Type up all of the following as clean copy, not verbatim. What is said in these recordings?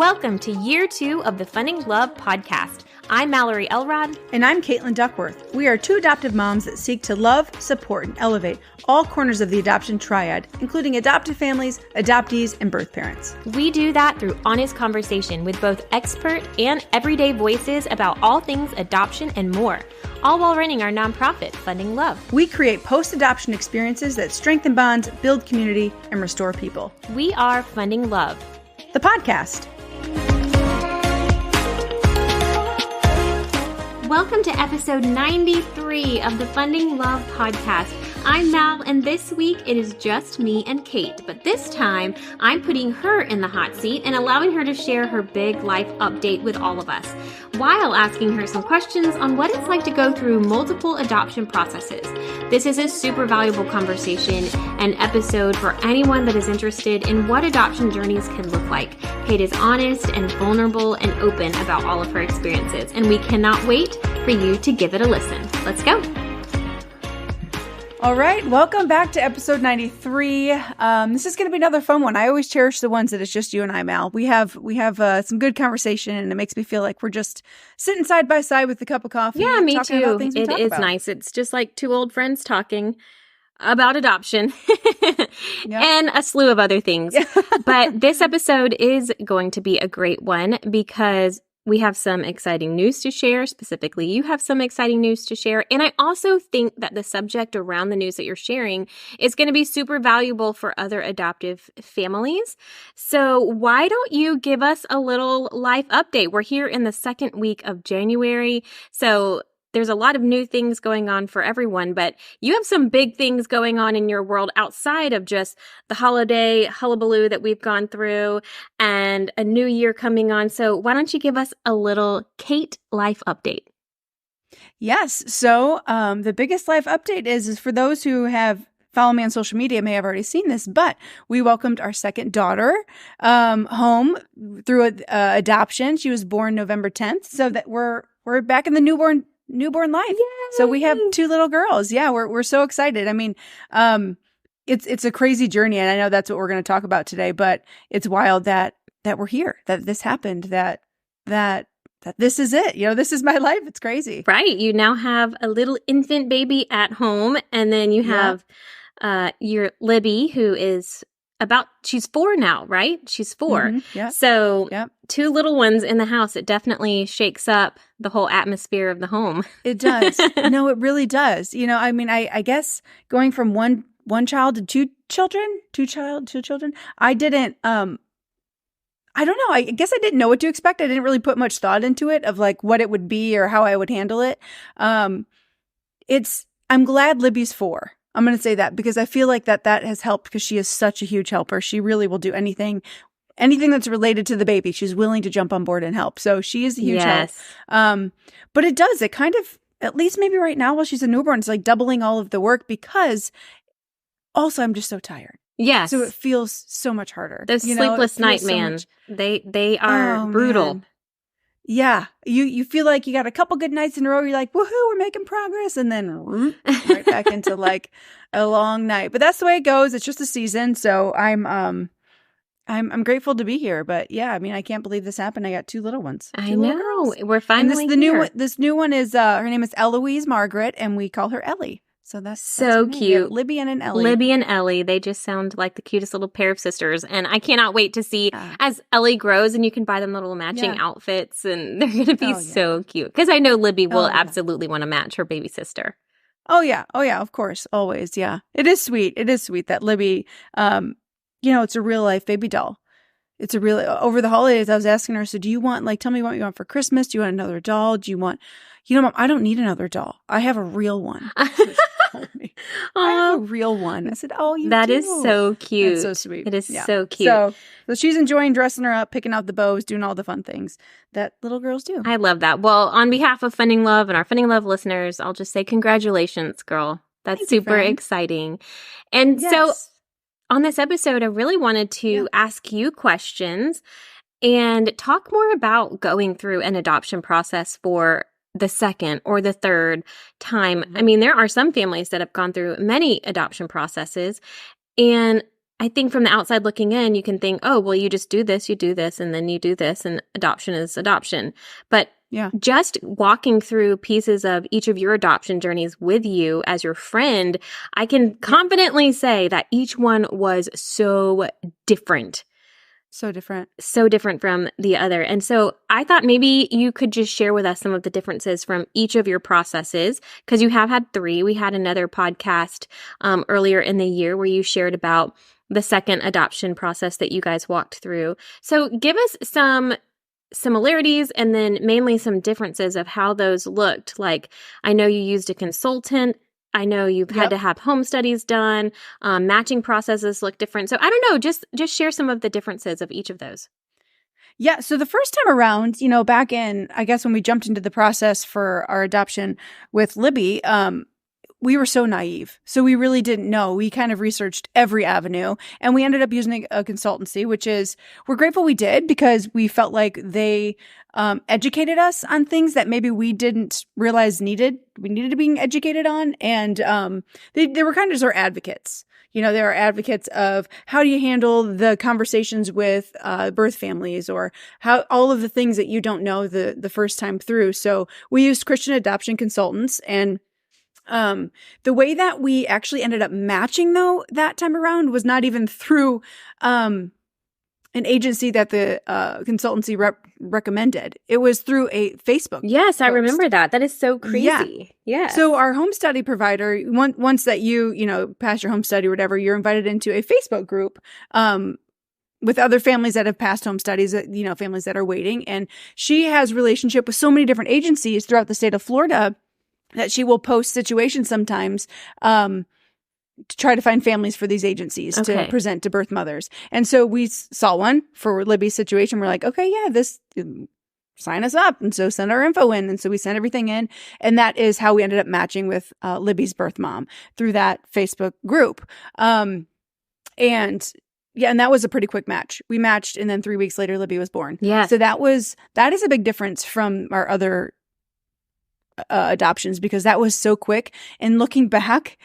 Welcome to Year 2 of the Funding Love podcast. I'm Mallory Elrod. And I'm Caitlin Duckworth. We are two adoptive moms that seek to love, support, and elevate all corners of the adoption triad, including adoptive families, adoptees, and birth parents. We do that through honest conversation with both expert and everyday voices about all things adoption and more, all while running our nonprofit, Funding Love. We create post-adoption experiences that strengthen bonds, build community, and restore people. We are Funding Love, the podcast. Welcome to episode 93 of the Funding Love podcast. I'm Mal, and this week it is just me and Kate, but this time I'm putting her in the hot seat and allowing her to share her big life update with all of us, while asking her some questions on what it's like to go through multiple adoption processes. This is a super valuable conversation and episode for anyone that is interested in what adoption journeys can look like. Kate is honest and vulnerable and open about all of her experiences, and we cannot wait for you to give it a listen. Let's go. All right, welcome back to episode 93. This is going to be another fun one. I always cherish the ones that it's just you and I, Mal. We have some good conversation, and it makes me feel like we're just sitting side by side with a cup of coffee. Yeah, me too. It is nice. It's just like two old friends talking about adoption and a slew of other things. Yeah. But this episode is going to be a great one because we have some exciting news to share. Specifically, you have some exciting news to share. And I also think that the subject around the news that you're sharing is going to be super valuable for other adoptive families. So why don't you give us a little life update? We're here in the second week of January. So there's a lot of new things going on for everyone, but you have some big things going on in your world outside of just the holiday hullabaloo that we've gone through and a new year coming on. So why don't you give us a little Kate life update? Yes. So the biggest life update is for those who have follow me on social media may have already seen this, but we welcomed our second daughter home through adoption. She was born November 10th, so that we're back in the newborn life. Yay! So we have two little girls. Yeah, we're so excited. I mean, it's a crazy journey, and I know that's what we're going to talk about today, but it's wild that we're here, that this happened, that this is it. You know, this is my life. It's crazy. Right. You now have a little infant baby at home, and then you have your Libby, who is she's 4 now, right? She's 4. Mm-hmm. Yeah. So two little ones in the house, it definitely shakes up the whole atmosphere of the home. It does. No, it really does. You know, I mean, I guess going from one child to two children, I didn't, I don't know. I guess I didn't know what to expect. I didn't really put much thought into it of like what it would be or how I would handle it. I'm glad Libby's 4. I'm going to say that because I feel like that has helped because she is such a huge helper. She really will do anything that's related to the baby. She's willing to jump on board and help. So she is a huge help. But it kind of, at least maybe right now while she's a newborn, it's like doubling all of the work because also I'm just so tired. Yes. So it feels so much harder. Those sleepless night, man. They are brutal. Man. Yeah. You feel like you got a couple good nights in a row. You're like, woohoo, we're making progress. And then right back into like a long night. But that's the way it goes. It's just a season. So I'm grateful to be here. But yeah, I mean, I can't believe this happened. I got 2 little ones. I know. We're finally here. This new one is, her name is Eloise Margaret, and we call her Ellie. So that's so cute. Libby and Ellie. Libby and Ellie. They just sound like the cutest little pair of sisters. And I cannot wait to see as Ellie grows and you can buy them little matching outfits. And they're going to be so cute. Because I know Libby will absolutely want to match her baby sister. Oh, yeah. Oh, yeah. Of course. Always. Yeah. It is sweet. It is sweet that Libby, it's a real life baby doll. It's a real, over the holidays, I was asking her, so do you want, tell me what you want for Christmas? Do you want another doll? Do you want, Mom, I don't need another doll. I have a real one. Me. I have a real one. I said, that is so cute. That's so sweet. It is so cute. So she's enjoying dressing her up, picking out the bows, doing all the fun things that little girls do. I love that. Well, on behalf of Funding Love and our Funding Love listeners, I'll just say congratulations, girl. That's super exciting. And so on this episode, I really wanted to ask you questions and talk more about going through an adoption process for the second or the third time. I mean, there are some families that have gone through many adoption processes, and I think from the outside looking in, you can think, oh, well, you just do this, and then you do this, and adoption is adoption. But just walking through pieces of each of your adoption journeys with you as your friend, I can confidently say that each one was so different. So different. So different from the other. And so I thought maybe you could just share with us some of the differences from each of your processes, because you have had 3. We had another podcast earlier in the year where you shared about the second adoption process that you guys walked through. So give us some similarities and then mainly some differences of how those looked. Like, I know you used a consultant. I know you've had to have home studies done. Matching processes look different. So I don't know, just share some of the differences of each of those. Yeah. So the first time around, you know, back in, I guess when we jumped into the process for our adoption with Libby, we were so naive. So we really didn't know. We kind of researched every avenue, and we ended up using a consultancy, which is, we're grateful we did, because we felt like they educated us on things that maybe we didn't realize we needed to be educated on. And they were kind of just our advocates. You know, they're advocates of how do you handle the conversations with birth families, or how all of the things that you don't know the first time through. So we used Christian adoption consultants, and the way that we actually ended up matching, though, that time around was not even through an agency that the consultancy recommended. It was through a Facebook Yes, I post. Remember that. That is so crazy. Yeah. So our home study provider, once that you pass your home study or whatever, you're invited into a Facebook group with other families that have passed home studies, families that are waiting. And she has relationship with so many different agencies throughout the state of Florida that she will post situations sometimes to try to find families for these agencies to present to birth mothers. And so we saw one for Libby's situation. We're like, okay, yeah, this, sign us up. And so send our info in. And so we sent everything in. And that is how we ended up matching with Libby's birth mom through that Facebook group. And that was a pretty quick match. We matched, and then 3 weeks later, Libby was born. Yeah. So that is a big difference from our other adoptions, because that was so quick. And looking back,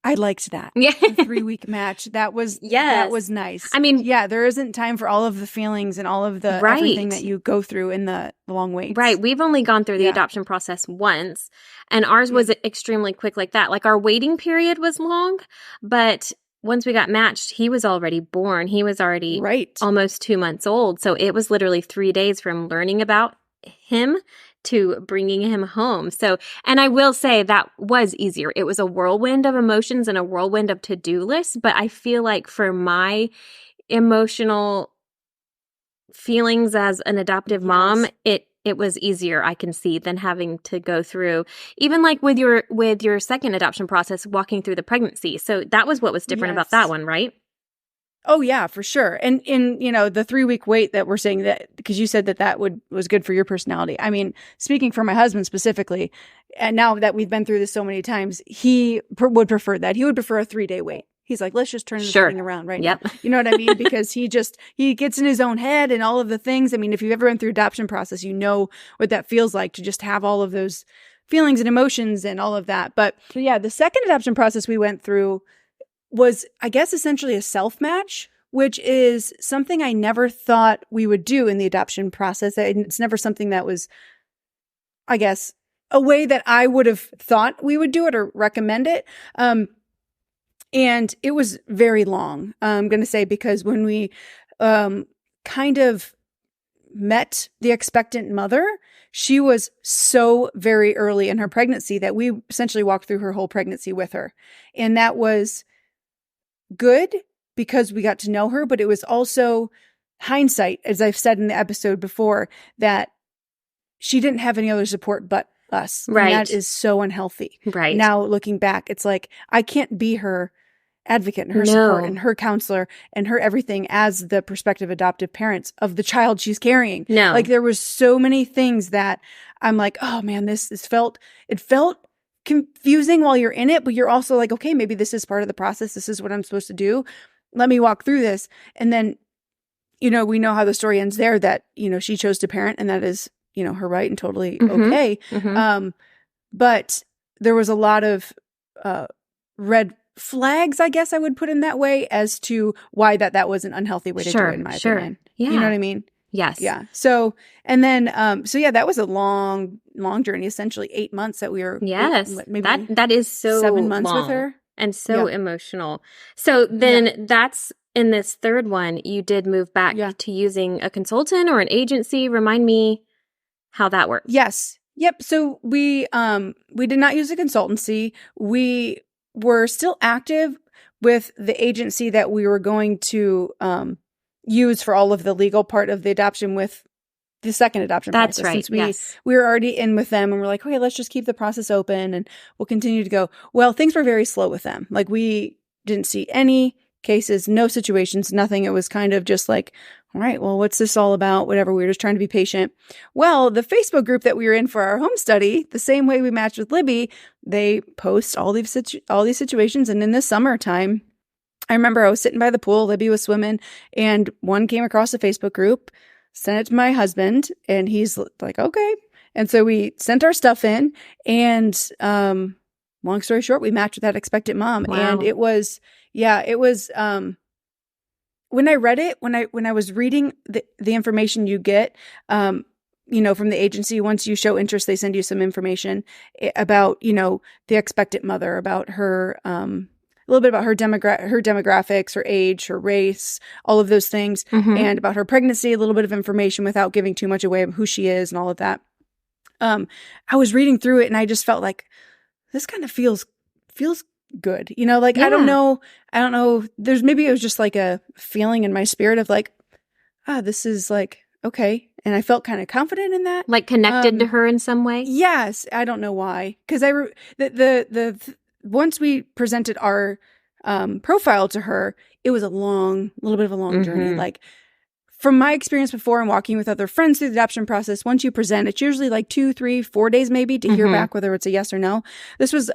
I liked that. Yeah. A 3-week match. That was nice. I mean, there isn't time for all of the feelings and all of the everything that you go through in the long waits. Right. We've only gone through the adoption process once, and ours was extremely quick like that. Like, our waiting period was long, but once we got matched, he was already born. He was already almost 2 months old. So it was literally 3 days from learning about him to bringing him home. So, and I will say that was easier. It was a whirlwind of emotions and a whirlwind of to-do lists, but I feel like for my emotional feelings as an adoptive mom, it was easier, I can see, than having to go through, even like with your second adoption process, walking through the pregnancy. So that was what was different about that one, right? Oh yeah, for sure. And in, the 3-week wait that we're saying, that because you said that was good for your personality. I mean, speaking for my husband specifically, and now that we've been through this so many times, he would prefer that. He would prefer a 3-day wait. He's like, let's just turn this thing around now. You know what I mean? Because he gets in his own head and all of the things. I mean, if you've ever been through adoption process, you know what that feels like, to just have all of those feelings and emotions and all of that. But yeah, the second adoption process we went through was, I guess, essentially a self-match, which is something I never thought we would do in the adoption process. It's never something that was, I guess, a way that I would have thought we would do it or recommend it. And it was very long, I'm going to say, because when we kind of met the expectant mother, she was so very early in her pregnancy that we essentially walked through her whole pregnancy with her. And that was good because we got to know her, but it was also hindsight, as I've said in the episode before, that she didn't have any other support but us. Right. And that is so unhealthy. Right. Now looking back, it's like, I can't be her advocate and her support and her counselor and her everything as the prospective adoptive parents of the child she's carrying. No. Like, there was so many things that I'm like, oh man, it felt confusing while you're in it, but you're also like, okay, maybe this is part of the process. This is what I'm supposed to do. Let me walk through this. And then, we know how the story ends there, that, she chose to parent, and that is, her right and totally okay. Mm-hmm. But there was a lot of red flags, I guess I would put in that way, as to why that was an unhealthy way to do it, in my opinion. Yeah. You know what I mean? Yes. Yeah. So, and then, so yeah, that was a long, long journey, essentially 8 months that we were, Yes. maybe that is so 7 months long with her. and so emotional. So then that's in this third one, you did move back to using a consultant or an agency. Remind me how that works. Yes. Yep. So we did not use a consultancy. We were still active with the agency that we were going to use for all of the legal part of the adoption, with the second adoption process. That's right. Since we were already in with them, and we're like, okay, let's just keep the process open and we'll continue to go. Well, things were very slow with them. Like, we didn't see any cases, no situations, nothing. It was kind of just like, all right, well, what's this all about? Whatever. We were just trying to be patient. Well, the Facebook group that we were in for our home study, the same way we matched with Libby, they post all these situations. And in the summertime, I remember I was sitting by the pool, Libby was swimming, and one came across the Facebook group, sent it to my husband, and he's like, okay. And so we sent our stuff in, and long story short, we matched with that expectant mom. Wow. And it was when I read it, when I was reading the information you get, from the agency, once you show interest, they send you some information about, the expectant mother, about her, a little bit about her demographics, her age, her race, all of those things, and about her pregnancy, a little bit of information without giving too much away of who she is and all of that. I was reading through it and I just felt like this kind of feels good. I don't know. Maybe it was just like a feeling in my spirit of like, this is like, okay. And I felt kind of confident in that. Like connected to her in some way? Yes. I don't know why. Because once we presented our profile to her, it was a little bit of a long journey. Like, from my experience before and walking with other friends through the adoption process, once you present, it's usually like 2, 3, 4 days maybe to hear back whether it's a yes or no. This was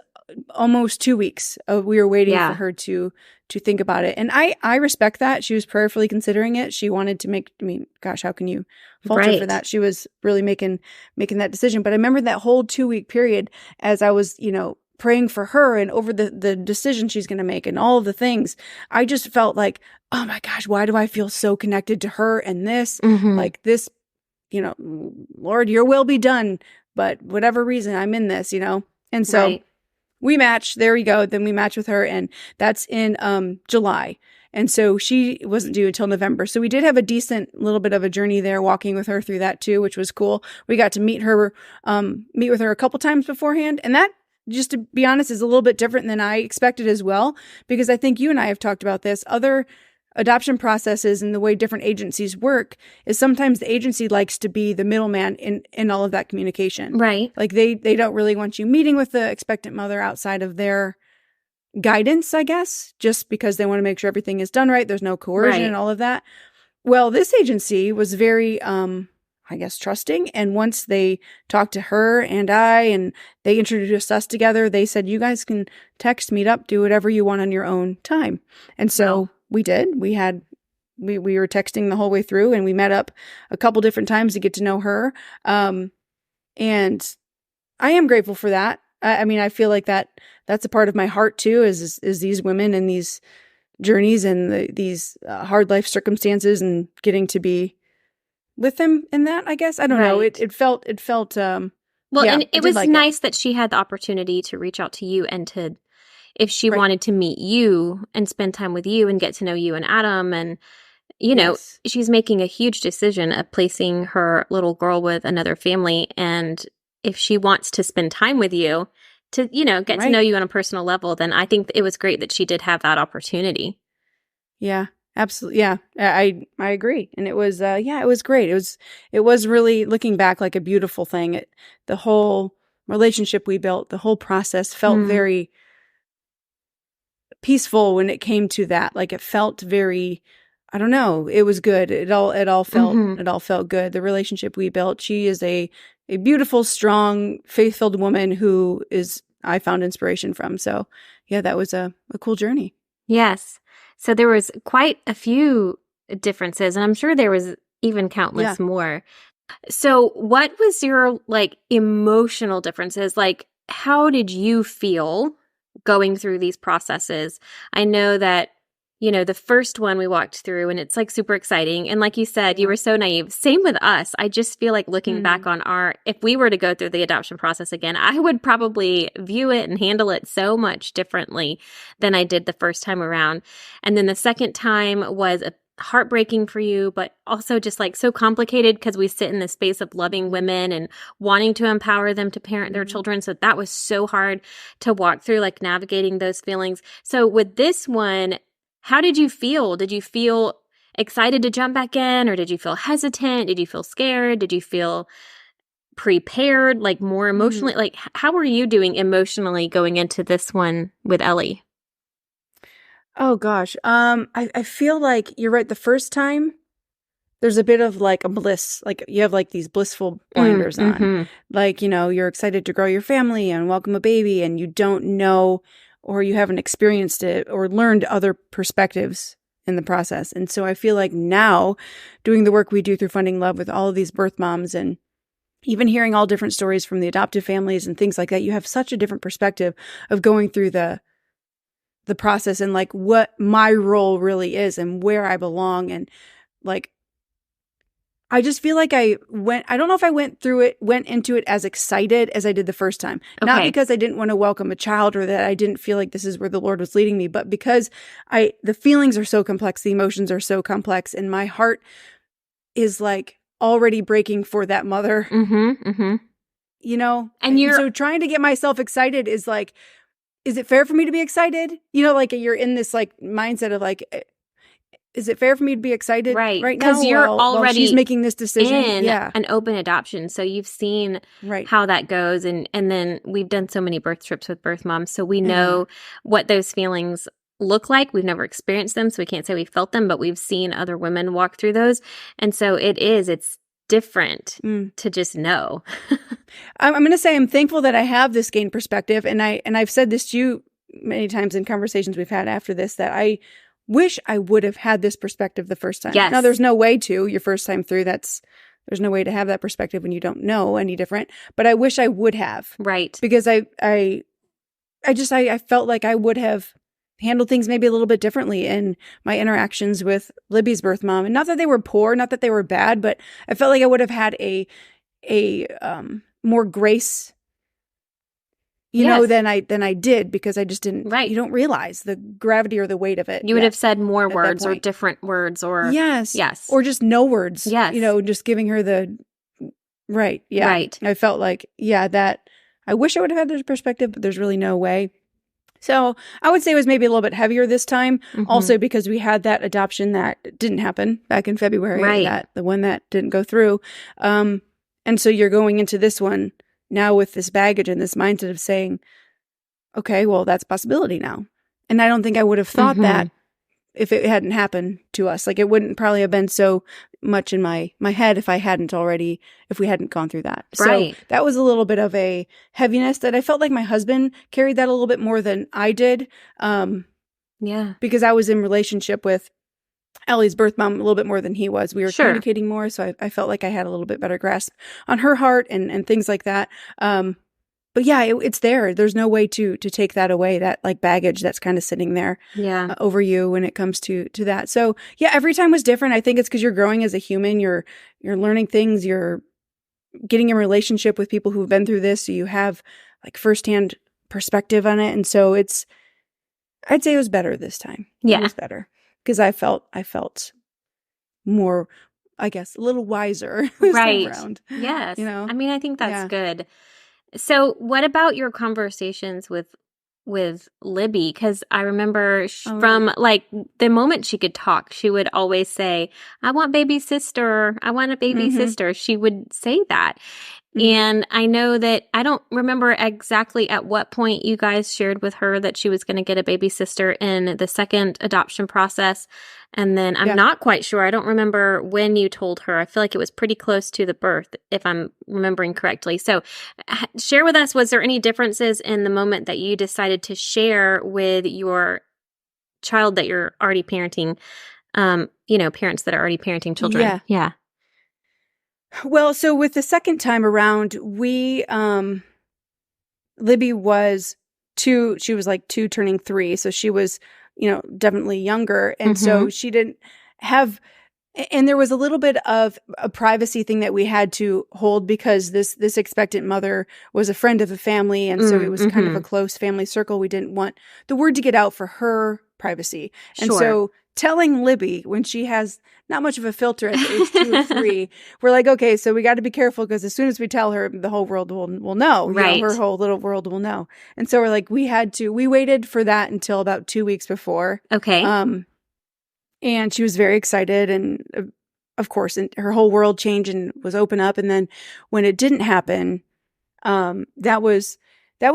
almost 2 weeks. We were waiting for her to think about it. And I respect that. She was prayerfully considering it. She wanted to gosh, how can you fault her for that? She was really making that decision. But I remember that whole 2-week period as I was, praying for her and over the decision she's going to make and all of the things. I just felt like, oh my gosh, why do I feel so connected to her and this? Like this, Lord, your will be done. But whatever reason, I'm in this, And so we match. There we go. Then we match with her, and that's in July. And so she wasn't due until November. So we did have a decent little bit of a journey there, walking with her through that too, which was cool. We got to meet with her a couple times beforehand. And that, just to be honest, is a little bit different than I expected as well, because I think you and I have talked about this. Other adoption processes and the way different agencies work is sometimes the agency likes to be the middleman in all of that communication. Right. Like they don't really want you meeting with the expectant mother outside of their guidance, I guess, just because they want to make sure everything is done right. There's no coercion and all of that. Well, this agency was very, trusting. And once they talked to her and they introduced us together, they said, you guys can text, meet up, do whatever you want on your own time. And so we did. We were texting the whole way through, and we met up a couple different times to get to know her. And I am grateful for that. I feel like that's a part of my heart too, is these women and these journeys and these hard life circumstances, and getting to be with them in that, I guess. I don't know. It felt, and it was nice that she had the opportunity to reach out to you and if she wanted to meet you and spend time with you and get to know you and Adam. And, she's making a huge decision of placing her little girl with another family. And if she wants to spend time with you to, get to know you on a personal level, then I think it was great that she did have that opportunity. Yeah. Absolutely. Yeah, I agree. And it was, it was great. It was really, looking back, like a beautiful thing. The whole relationship we built, the whole process felt very peaceful when it came to that. Like, it felt very, I don't know, it was good. It all felt good. The relationship we built. She is a beautiful, strong, faith-filled woman who I found inspiration from. So yeah, that was a cool journey. Yes. So there was quite a few differences, and I'm sure there was even countless more. So what was your emotional differences? Like, how did you feel going through these processes. I know that, the first one we walked through and it's like super exciting. And like you said, you were so naive. Same with us. I just feel like looking back on if we were to go through the adoption process again, I would probably view it and handle it so much differently than I did the first time around. And then the second time was heartbreaking for you, but also just like so complicated because we sit in the space of loving women and wanting to empower them to parent their children. So that was so hard to walk through, like navigating those feelings. So with this one, how did you feel? Did you feel excited to jump back in, or did you feel hesitant? Did you feel scared? Did you feel prepared, like more emotionally? Like, how were you doing emotionally going into this one with Ellie? Oh gosh. I feel like you're right. The first time there's a bit of like a bliss, like you have like these blissful blinders on. Like, you're excited to grow your family and welcome a baby, and you don't know, or you haven't experienced it or learned other perspectives in the process. And so I feel like now doing the work we do through Funding Love with all of these birth moms, and even hearing all different stories from the adoptive families and things like that, you have such a different perspective of going through the process and like what my role really is and where I belong. And like, I just feel like I don't know if I went into it as excited as I did the first time. Okay. Not because I didn't want to welcome a child or that I didn't feel like this is where the Lord was leading me, but because the feelings are so complex, the emotions are so complex, and my heart is like already breaking for that mother. And so trying to get myself excited is like, is it fair for me to be excited? Like you're in this like mindset of like, is it fair for me to be excited right now? Because you're already while she's making this decision in an open adoption. So you've seen how that goes. And then we've done so many birth trips with birth moms. So we know what those feelings look like. We've never experienced them, so we can't say we felt them, but we've seen other women walk through those. And so it's different to just know. I'm going to say I'm thankful that I have this gained perspective. And I've said this to you many times in conversations we've had after this, that I wish I would have had this perspective the first time. Yes. Now, there's no way to your first time through. There's no way to have that perspective when you don't know any different. But I wish I would have. Right. Because I felt like I would have handled things maybe a little bit differently in my interactions with Libby's birth mom. And not that they were poor, not that they were bad, but I felt like I would have had a more grace, than I did, because I just didn't. Right. You don't realize the gravity or the weight of it. You would have said more words or different words, or yes, or just no words. Yes, just giving her the right. Yeah, right. I felt like that. I wish I would have had this perspective, but there's really no way. So I would say it was maybe a little bit heavier this time, also because we had that adoption that didn't happen back in February. Right. The one that didn't go through. And so you're going into this one now with this baggage and this mindset of saying, okay, well, that's a possibility now. And I don't think I would have thought that if it hadn't happened to us. Like, it wouldn't probably have been so much in my head if we hadn't gone through that. Right. So that was a little bit of a heaviness that I felt like my husband carried that a little bit more than I did. Because I was in relationship with Ellie's birth mom a little bit more than he was. We were communicating more, so I felt like I had a little bit better grasp on her heart and things like that. But yeah, it's there. There's no way to take that away, that like baggage that's kind of sitting there over you when it comes to that. So yeah, every time was different. I think it's because you're growing as a human. You're learning things. You're getting in relationship with people who've been through this. So you have like firsthand perspective on it. And so I'd say it was better this time. Yeah. It was better. Because I felt more, I guess, a little wiser this time around. Yes. I mean, I think that's good. So what about your conversations with Libby? Because I remember from like the moment she could talk, she would always say, I want baby sister. I want a baby sister. She would say that. And I know that I don't remember exactly at what point you guys shared with her that she was going to get a baby sister in the second adoption process. And then I'm not quite sure. I don't remember when you told her. I feel like it was pretty close to the birth, if I'm remembering correctly. So share with us, was there any differences in the moment that you decided to share with your child that you're already parenting, parents that are already parenting children? Yeah. Well, so with the second time around, Libby was she was like 2 turning 3. So she was, definitely younger. And so she didn't have, and there was a little bit of a privacy thing that we had to hold because this expectant mother was a friend of the family. And so it was kind of a close family circle. We didn't want the word to get out for her privacy. And so telling Libby when she has not much of a filter at the age 2 or 3, we're like, okay, so we got to be careful because as soon as we tell her, the whole world will know. Right. Her whole little world will know. And so we're like, we waited for that until about 2 weeks before. Okay. And she was very excited. And of course, and her whole world changed and was open up. And then when it didn't happen, that was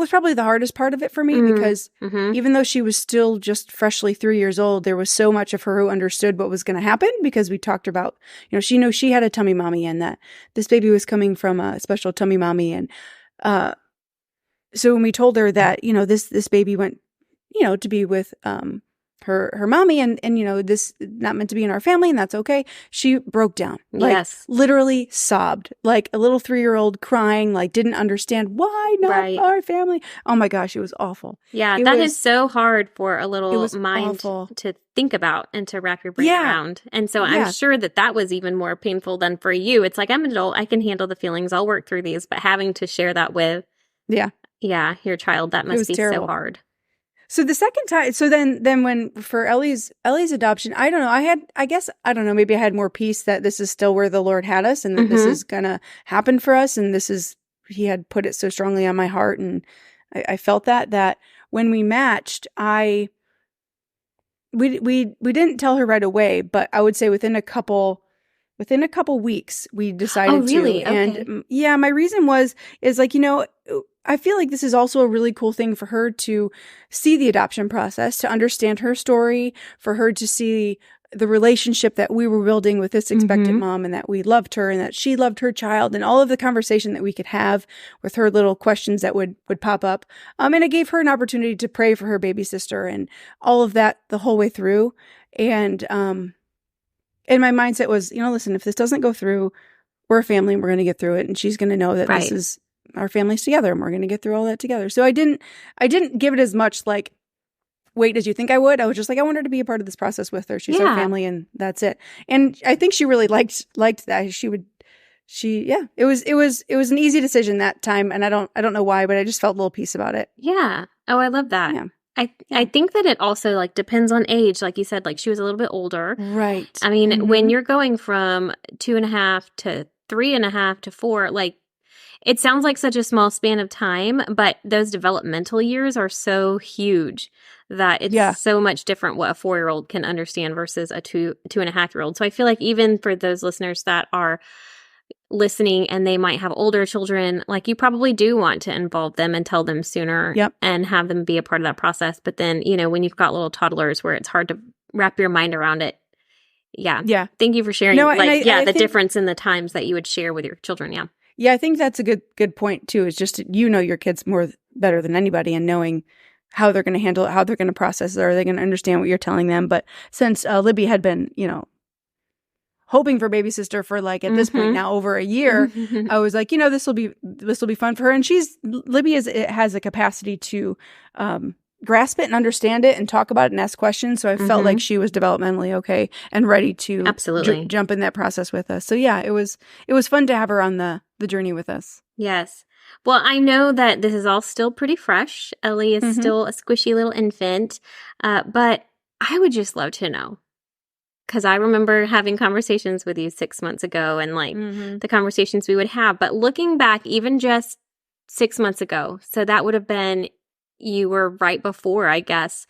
probably the hardest part of it for me because even though she was still just freshly 3 years old, there was so much of her who understood what was going to happen because we talked about, she knew she had a tummy mommy and that this baby was coming from a special tummy mommy. And so when we told her that, this baby went, to be with her mommy and this not meant to be in our family and that's okay, she broke down. Yes. Literally sobbed like a little 3-year-old crying, like didn't understand why not our family. Oh my gosh, it was awful. Yeah, that is so hard for a little mind to think about and to wrap your brain around. And so I'm sure that was even more painful than for you. It's like, I'm an adult, I can handle the feelings, I'll work through these, but having to share that with your child, that must be terrible. So hard. So the second time, so then when for Ellie's adoption, I don't know, maybe I had more peace that this is still where the Lord had us and that this is gonna happen for us, and He had put it so strongly on my heart, and I felt that when we matched, we didn't tell her right away, but I would say within a couple weeks we decided to. Oh, really? Okay. And my reason is like, I feel like this is also a really cool thing for her to see the adoption process, to understand her story, for her to see the relationship that we were building with this expectant mom and that we loved her and that she loved her child and all of the conversation that we could have with her little questions that would pop up. And it gave her an opportunity to pray for her baby sister and all of that the whole way through. And my mindset was, listen, if this doesn't go through, we're a family and we're going to get through it. And she's going to know that this is our family's together and we're going to get through all that together. So I didn't give it as much like weight as you think I would. I was just like, I want her to be a part of this process with her. She's our family and that's it. And I think she really liked that. It was an easy decision that time. And I don't know why, but I just felt a little peace about it. Yeah. Oh, I love that. Yeah. I think that it also like depends on age. Like you said, like she was a little bit older. Right. I mean, when you're going from 2.5 to 3.5 to 4, like it sounds like such a small span of time, but those developmental years are so huge that it's so much different what a 4-year-old can understand versus a 2.5-year-old. So I feel like even for those listeners that are listening and they might have older children, like you probably do want to involve them and tell them sooner and have them be a part of that process. But then, when you've got little toddlers where it's hard to wrap your mind around it. Yeah. Yeah. Thank you for sharing. I think difference in the times that you would share with your children. Yeah. Yeah, I think that's a good point too. Is just your kids better than anybody, and knowing how they're going to handle it, how they're going to process it, are they going to understand what you're telling them? But since Libby had been, hoping for baby sister for like at this point now over a year, I was like, this will be fun for her, and Libby has a capacity to grasp it and understand it and talk about it and ask questions. So I felt like she was developmentally okay and ready to absolutely jump in that process with us. So yeah, it was fun to have her on the journey with us. Yes. Well, I know that this is all still pretty fresh. Ellie is still a squishy little infant, but I would just love to know, because I remember having conversations with you 6 months ago and like the conversations we would have. But looking back, even just 6 months ago, so that would have been, you were right before, I guess,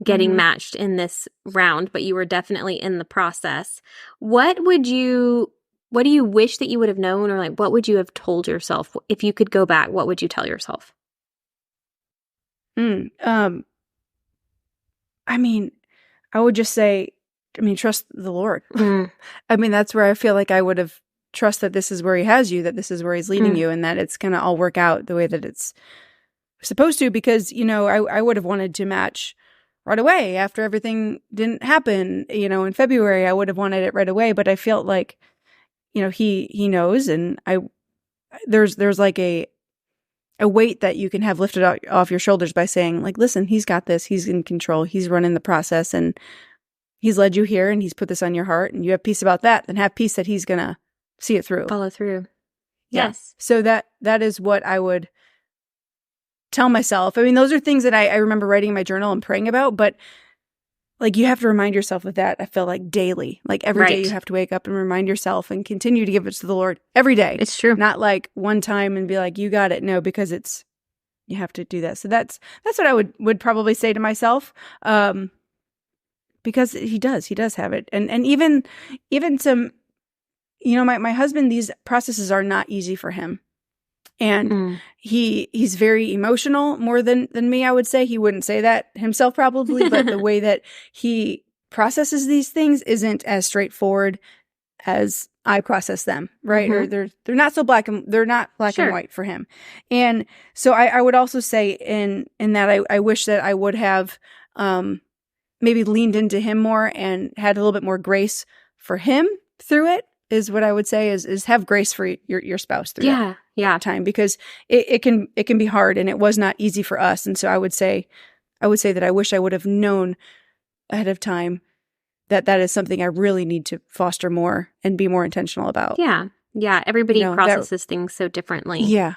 getting matched in this round, but you were definitely in the process. What do you wish that you would have known, or like what would you have told yourself if you could go back? What would you tell yourself? I mean, I would just say, trust the Lord. That's where I feel like I would have trust that this is where He has you, that this is where He's leading you, and that it's going to all work out the way that it's supposed to. Because, I would have wanted to match right away after everything didn't happen. In February, I would have wanted it right away, but I felt like, He knows, and there's like a a weight that you can have lifted off your shoulders by saying, like, listen, he's got this. He's in control. He's running the process, and he's led you here, and he's put this on your heart, and you have peace about that. Then have peace that he's going to see it through. Follow through. Yeah. Yes. So that is what I would tell myself. I mean, those are things that I remember writing in my journal and praying about, but like, you have to remind yourself of that. I feel like daily, like every day you have to wake up and remind yourself and continue to give it to the Lord every day. It's true. Not like one time and be like, you got it. No, because you have to do that. So that's what I would probably say to myself. Because he does have it. And even some, my husband, these processes are not easy for him. And he's very emotional more than me, I would say. He wouldn't say that himself probably, but the way that he processes these things isn't as straightforward as I process them, right? Or they're not so black and white for him. And so I would also say in that I wish that I would have maybe leaned into him more and had a little bit more grace for him through it, is what I would say, is have grace for your spouse through that time, because it can be hard, and it was not easy for us. And so I would say that I wish I would have known ahead of time that is something I really need to foster more and be more intentional about. Yeah. Everybody processes things so differently. Yeah.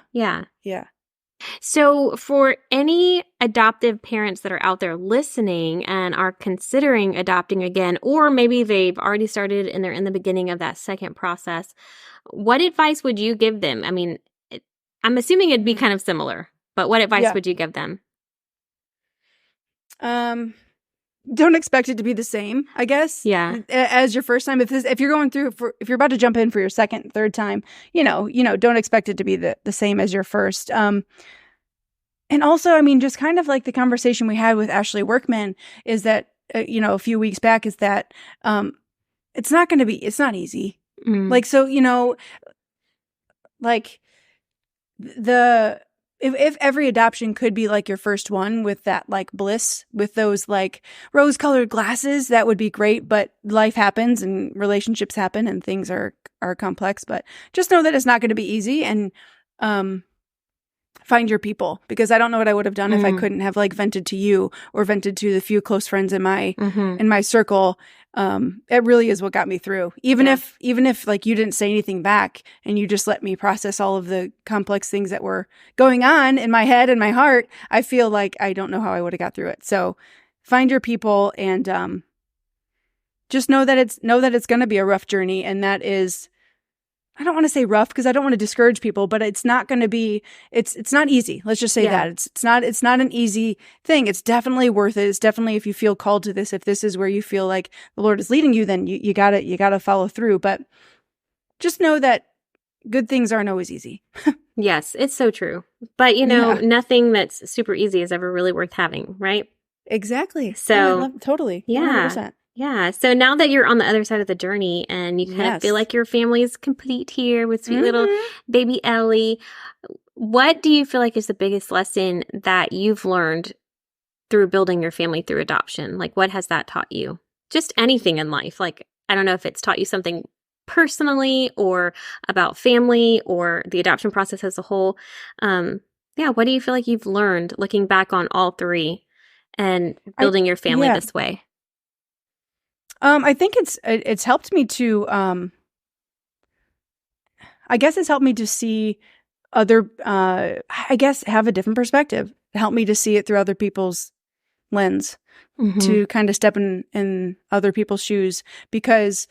So for any adoptive parents that are out there listening and are considering adopting again, or maybe they've already started and they're in the beginning of that second process, what advice would you give them? I mean, I'm assuming it'd be kind of similar, but what advice would you give them? Don't expect it to be the same, I guess. Yeah. As your first time, if you're going through, if you're about to jump in for your second, third time, don't expect it to be the same as your first. And also, I mean, just kind of like the conversation we had with Ashley Workman is that, a few weeks back, is that it's not easy. Like, so, like if every adoption could be like your first one with that like bliss, with those like rose-colored glasses, that would be great. But life happens and relationships happen and things are complex. But just know that it's not going to be easy, and find your people, because I don't know what I would have done if I couldn't have like vented to you or vented to the few close friends in my circle. It really is what got me through. Even if like you didn't say anything back and you just let me process all of the complex things that were going on in my head and my heart, I feel like I don't know how I would have got through it. So find your people, and just know that it's going to be a rough journey, and that is, I don't want to say rough because I don't want to discourage people, but it's not going to be, it's not easy. Let's just say that it's not an easy thing. It's definitely worth it. It's definitely, if you feel called to this, if this is where you feel like the Lord is leading you, then you gotta follow through. But just know that good things aren't always easy. Yes, it's so true. But nothing that's super easy is ever really worth having, right? Exactly. So totally. Yeah. 100%. Yeah. So now that you're on the other side of the journey and you kind of feel like your family is complete here with sweet little baby Ellie, what do you feel like is the biggest lesson that you've learned through building your family through adoption? Like, what has that taught you? Just anything in life. Like, I don't know if it's taught you something personally or about family or the adoption process as a whole. What do you feel like you've learned looking back on all three and building your family this way? I think it's helped me to, I guess it's helped me to see other, have a different perspective. It helped me to see it through other people's lens, to kind of step in other people's shoes, because,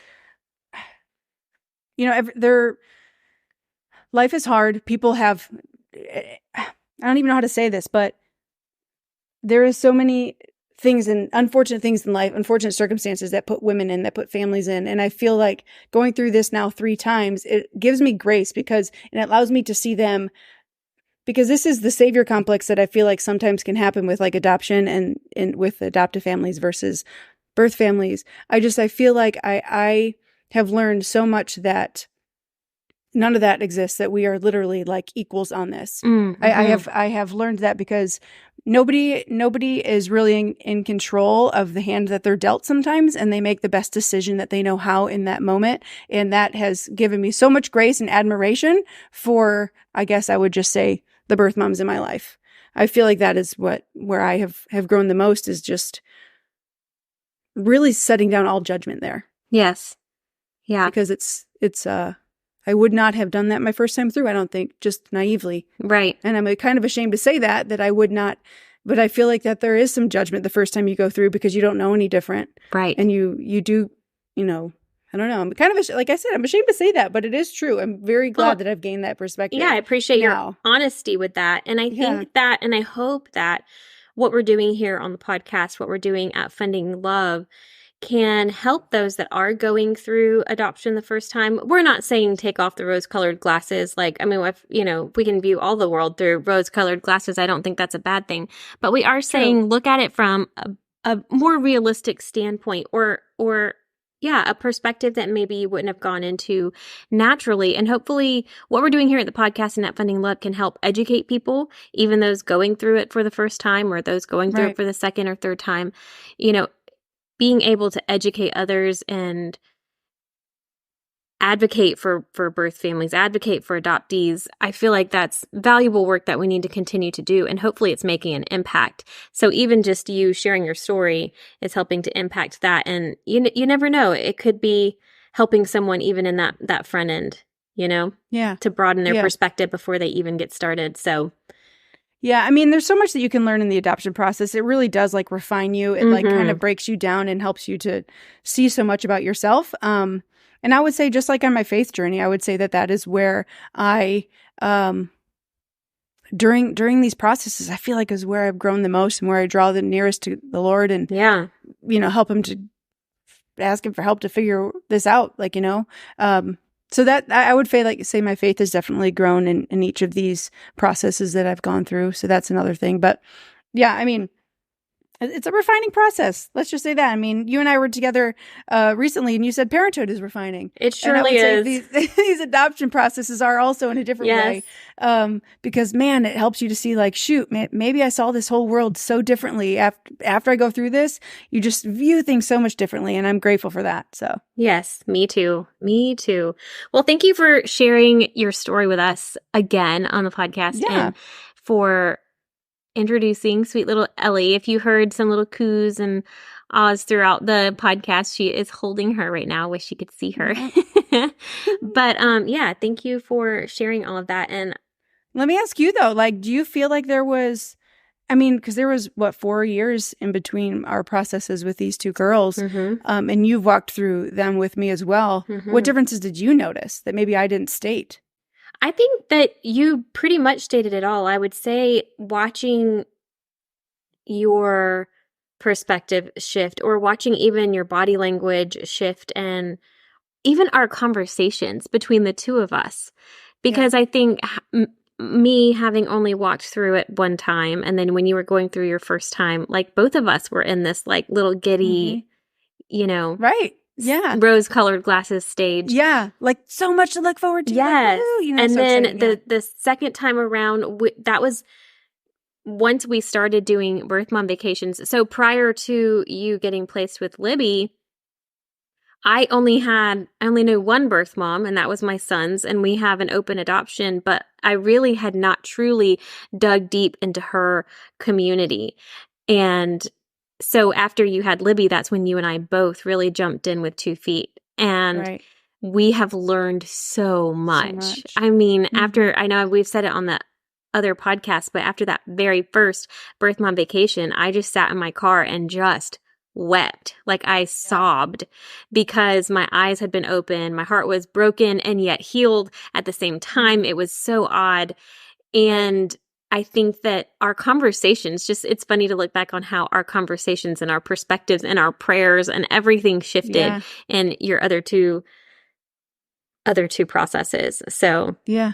life is hard. People have, I don't even know how to say this, but there is so many things and unfortunate things in life, unfortunate circumstances that put women in, that put families in. And I feel like going through this now 3 times, it gives me grace, and it allows me to see them, because this is the savior complex that I feel like sometimes can happen with like adoption and with adoptive families versus birth families. I feel like I have learned so much that none of that exists, that we are literally like equals on this. I have learned that, because nobody is really in control of the hand that they're dealt sometimes, and they make the best decision that they know how in that moment. And that has given me so much grace and admiration for, I guess I would just say, the birth moms in my life. I feel like that is where I have grown the most, is just really setting down all judgment there. Yes. Yeah. Because it's I would not have done that my first time through, I don't think, just naively. Right. And I'm kind of ashamed to say that I would not, but I feel like that there is some judgment the first time you go through, because you don't know any different. Right. And you do, I don't know. I'm kind of, like I said, I'm ashamed to say that, but it is true. I'm very glad that I've gained that perspective. Yeah, I appreciate your honesty with that. And I think that, and I hope that what we're doing here on the podcast, what we're doing at Funding Love, can help those that are going through adoption the first time. We're not saying take off the rose-colored glasses. If we can view all the world through rose-colored glasses, I don't think that's a bad thing. But we are saying look at it from a more realistic standpoint, or a perspective that maybe you wouldn't have gone into naturally. And hopefully what we're doing here at the podcast and at Funding Love can help educate people, even those going through it for the first time or those going through it for the second or third time. Being able to educate others and advocate for birth families, advocate for adoptees, I feel like that's valuable work that we need to continue to do. And hopefully it's making an impact. So even just you sharing your story is helping to impact that. And you never know, it could be helping someone even in that front end, to broaden their perspective before they even get started. So yeah, I mean, there's so much that you can learn in the adoption process. It really does refine you. It kind of breaks you down and helps you to see so much about yourself. And I would say, just like on my faith journey, I would say that is where I, during these processes, I feel like is where I've grown the most and where I draw the nearest to the Lord, and help him to ask him for help to figure this out. So that I would say my faith has definitely grown in each of these processes that I've gone through. So that's another thing. But yeah, I mean, it's a refining process. Let's just say that. I mean, you and I were together recently, and you said parenthood is refining. It surely is. These adoption processes are also in a different way. Because, man, it helps you to see shoot, man, maybe I saw this whole world so differently. After I go through this, you just view things so much differently, and I'm grateful for that. So yes, me too. Me too. Well, thank you for sharing your story with us again on the podcast, and for introducing sweet little Ellie. If you heard some little coos and ahs throughout the podcast, she is holding her right now. Wish you could see her. But thank you for sharing all of that. And let me ask you though, do you feel like there was, because there was 4 years in between our processes with these two girls, and you've walked through them with me as well. What differences did you notice that maybe I didn't state? I think that you pretty much stated it all. I would say watching your perspective shift, or watching even your body language shift, and even our conversations between the two of us. Because I think me having only walked through it one time, and then when you were going through your first time, both of us were in this little giddy, right. Yeah. rose-colored glasses stage. Yeah. So much to look forward to. Yes. And so then the second time around, that was once we started doing birth mom vacations. So prior to you getting placed with Libby, I only knew one birth mom, and that was my son's, and we have an open adoption, but I really had not truly dug deep into her community. And so after you had Libby, that's when you and I both really jumped in with 2 feet. And we have learned so much. I mean, after, I know we've said it on the other podcast, but after that very first birth mom vacation, I just sat in my car and just wept. I sobbed, because my eyes had been open. My heart was broken and yet healed at the same time. It was so odd. And I think that our conversations, it's funny to look back on how our conversations and our perspectives and our prayers and everything shifted in your other two processes. So yeah.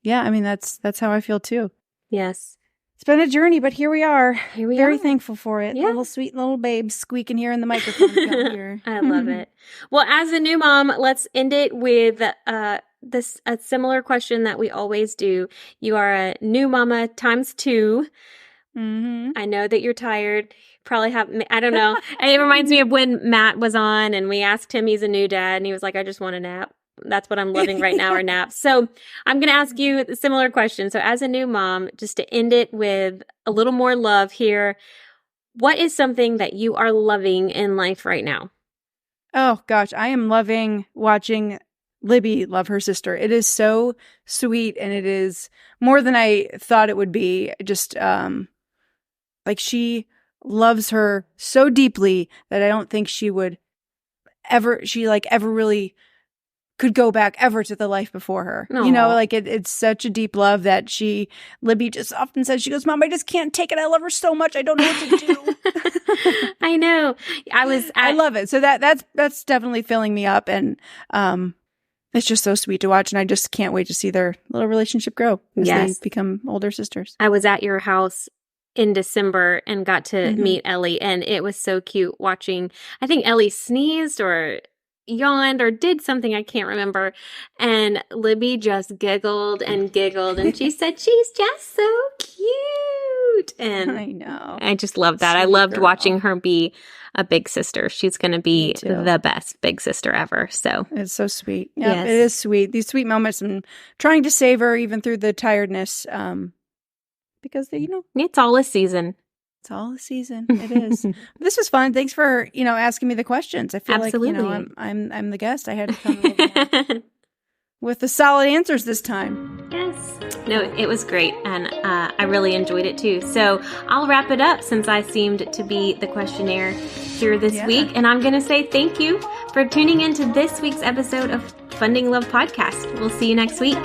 I mean, that's how I feel too. Yes. It's been a journey, but here we are. Very are. thankful for it. Yeah. Little sweet little babes squeaking here in the microphone. Here. I love it. Well, as a new mom, let's end it with a similar question that we always do. You are a new mama times 2. I know that you're tired. Probably have, I don't know. It reminds me of when Matt was on and we asked him, he's a new dad, and he was like, I just want a nap. That's what I'm loving right now, are naps. So I'm going to ask you a similar question. So as a new mom, just to end it with a little more love here, what is something that you are loving in life right now? Oh gosh, I am loving watching Libby love her sister. It is so sweet, and it is more than I thought it would be. Just like she loves her so deeply that I don't think she ever really could go back ever to the life before her. Aww. You know, like it's such a deep love that Libby just often says, she goes, Mom, I just can't take it. I love her so much. I don't know what to do. I know. I love it. So that's definitely filling me up. And, it's just so sweet to watch. And I just can't wait to see their little relationship grow as they become older sisters. I was at your house in December and got to meet Ellie, and it was so cute watching. I think Ellie sneezed or yawned or did something, I can't remember, and Libby just giggled and she said, she's just so cute. And I know, I just love that. I loved watching her be a big sister. She's going to be the best big sister ever. So it's so sweet. Yeah, It is sweet. These sweet moments, and trying to save her even through the tiredness, because it's all a season. It's all a season. It is. This was fun. Thanks for, asking me the questions. I feel like, I'm the guest. I had to come with the solid answers this time. Yes. No, it was great. And I really enjoyed it too. So I'll wrap it up since I seemed to be the questionnaire here this week. And I'm going to say thank you for tuning into this week's episode of Funding Love Podcast. We'll see you next week.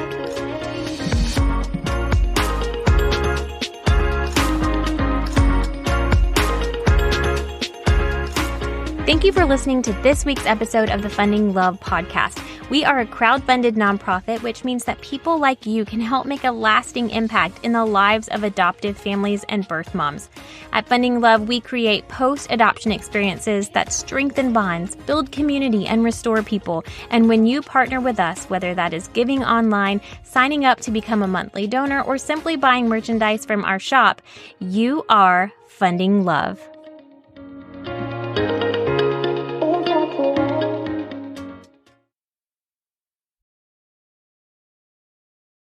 Thank you for listening to this week's episode of the Funding Love Podcast. We are a crowd-funded nonprofit, which means that people like you can help make a lasting impact in the lives of adoptive families and birth moms. At Funding Love, we create post-adoption experiences that strengthen bonds, build community, and restore people. And when you partner with us, whether that is giving online, signing up to become a monthly donor, or simply buying merchandise from our shop, you are funding love.